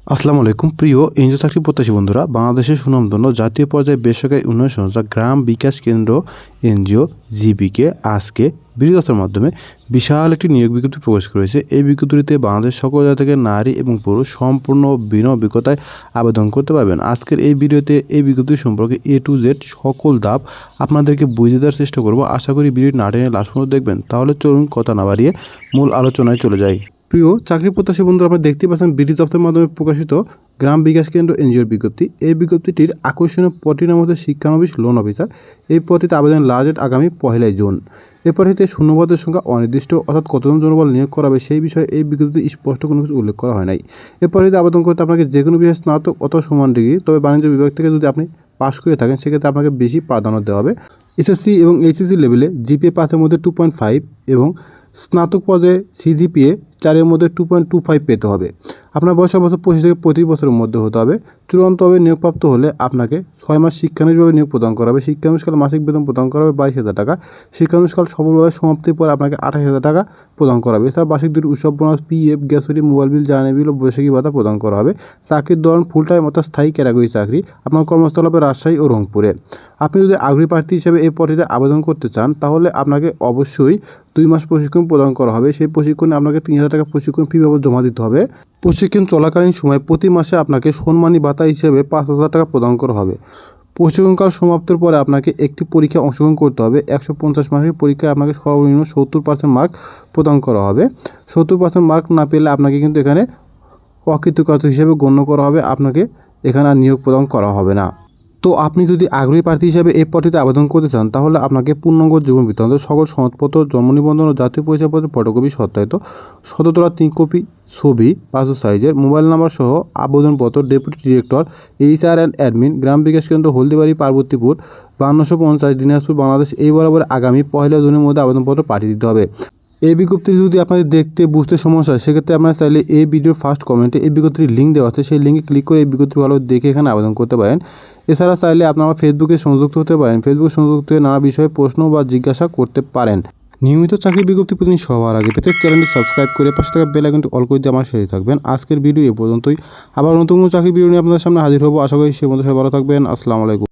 আসসালামু আলাইকুম প্রিয় এনজিও চাকরি প্রত্যাশী বন্ধুরা। বাংলাদেশের সুনামধন্য জাতীয় পর্যায়ে বেসরকারি উন্নয়ন সংস্থা গ্রাম বিকাশ কেন্দ্র এনজিও জিবিকে আজকে ভিডিও দস্তার মাধ্যমে বিশাল একটি নিয়োগ বিজ্ঞপ্তি প্রকাশ করেছে। এই বিজ্ঞপ্তিতে বাংলাদেশ সকল জায়গা থেকে নারী এবং পুরুষ সম্পূর্ণ বিনা অভিজ্ঞতায় আবেদন করতে পারবেন। আজকের এই ভিডিওতে এই বিজ্ঞপ্তি সম্পর্কে A to Z সকল ধাপ আপনাদেরকে বুঝিয়ে দেওয়ার চেষ্টা করব। আশা করি ভিডিওটি না টেনে লাস্ট পর্যন্ত দেখবেন। তাহলে চলুন কথা না বাড়িয়ে মূল আলোচনায় চলে যাই। প্রিয় চাকরি প্রত্যাশী বন্ধুরা, আপনারা দেখতে পাচ্ছেন বিডি দপ্তরের মাধ্যমে প্রকাশিত গ্রাম বিকাশ কেন্দ্র এনজিওর বিজ্ঞপ্তি। এই বিজ্ঞপ্তিটির আকর্ষণীয় পদটির নাম হচ্ছে শিক্ষানবিশ লোন অফিসার। এই পদটিতে আবেদন লাস্ট ডেট আগামী 1 জুন। এই পদটিতে শূন্যপদের সংখ্যা অনির্দিষ্ট, অর্থাৎ কতজন জনবল নিয়োগ করা হবে সেই বিষয়ে এই বিজ্ঞপ্তিতে স্পষ্ট কোনো কিছু উল্লেখ করা হয় নাই। এই পদটিতে আবেদন করতে আপনাকে যে কোনো বিষয়ে স্নাতক অথবা সমান ডিগ্রি, তবে বাণিজ্য বিভাগ থেকে যদি আপনি পাশ করে থাকেন সেক্ষেত্রে আপনাকে বেশি প্রাধান্য দেওয়া হবে। এসএসসি এবং এইচএসসি লেভেলে জিপিএ পাসের মধ্যে 2.5 এবং স্নাতক পদে সিজিপিএ 4-এর মধ্যে 2.25 পেতে হবে। আপনার বয়স অবশ্য 25 থেকে 35 বছরের মধ্যে হতে হবে। চূড়ান্তভাবে নিয়োগপ্রাপ্ত হলে আপনাকে 6 মাস শিক্ষানবিশভাবে নিয়োগ প্রদান করা হবে। শিক্ষানবিশকালে মাসিক বেতন প্রদান করা হবে 22,000 টাকা। শিক্ষানবিশকাল সফলভাবে সমাপ্তির পর আপনাকে 28,000 টাকা প্রদান করা হবে। এছাড়া বার্ষিক দুটি উৎসব বোনাস, পিএফ, গ্যাসুরি, মোবাইল বিল, জ্বালানি বিল ও বৈশাখী ভাতা প্রদান করা হবে। চাকরির ধরন ফুল টাইম অর্থাৎ স্থায়ী ক্যাটাগরি চাকরি। আপনার কর্মস্থল হবে রাজশাহী ও রংপুরে। আপনি যদি আগ্রহী প্রার্থী হিসেবে এই পদটিতে আবেদন করতে চান তাহলে আপনাকে অবশ্যই 2 মাস প্রশিক্ষণ প্রদান করা হবে। সেই প্রশিক্ষণে আপনাকে 3,000 টাকা প্রশিক্ষণ ফি বাবদ জমা দিতে হবে। প্রশিক্ষণ চলাকালীন সময় প্রতি মাসে আপনাকে সম্মানী ভাতা হিসেবে 5,000 টাকা প্রদান করা হবে। প্রশিক্ষণকাল সমাপ্তির পরে আপনাকে একটি পরীক্ষায় অংশগ্রহণ করতে হবে। 150 মার্কের পরীক্ষায় আপনাকে সর্বনিম্ন 70% মার্ক প্রদান করা হবে। 70% মার্ক না পেলে আপনাকে কিন্তু এখানে অকৃতকার্য হিসেবে গণ্য করা হবে। আপনাকে এখানে আর নিয়োগ প্রদান করা হবে না। তো আপনি যদি আগ্রহী প্রার্থী হিসেবে এই পদটিতে আবেদন করতে চান তাহলে আপনাকে পূর্ণাঙ্গ জীবন বৃত্তান্ত, সকল সনদপত্র, জন্ম নিবন্ধন ও জাতীয় পরিচয়পত্রের ফটোকপি সত্যায়িত, শততলা 3 কপি ছবি পাসপোর্ট সাইজের, মোবাইল নাম্বার সহ আবেদনপত্র deputy director HR and admin, গ্রাম বিকাশ কেন্দ্র, হলদিবাড়ি, পার্বতীপুর, 5250 দিনাজপুর, বাংলাদেশ এই বরাবর আগামী 1 জুনের মধ্যে আবেদনপত্র পাঠিয়ে দিতে হবে। এই বিজ্ঞপ্তি যদি আপনাদের দেখতে বুঝতে সমস্যা হয় সেক্ষেত্রে আপনারা চাইলে এই ভিডিওর ফার্স্ট কমেন্টে এই বিজ্ঞপ্তির লিঙ্ক দেওয়া আছে, সেই লিঙ্কে ক্লিক করে এই বিজ্ঞপ্তি ভালো দেখে এখানে আবেদন করতে পারেন। এছাড়া চাইলে আপনারা ফেসবুকে সংযুক্ত হতে পারেন। ফেসবুকে সংযুক্ত হয়ে নানা বিষয়ে প্রশ্ন বা জিজ্ঞাসা করতে পারেন। নিয়মিত চাকরি বিজ্ঞপ্তি প্রতিদিন সবার আগে পেতে চ্যানেলটি সাবস্ক্রাইব করে পাশে থাকা বেল আইকনটি অল করে দিয়ে আমার সাথে থাকবেন। আজকের ভিডিও এ পর্যন্তই। আবার নতুন কোনো চাকরি ভিডিও নিয়ে আপনাদের সামনে হাজির হব। আশা করি সে মধ্যে সবাই ভালো থাকবেন। আসসালামু আলাইকুম।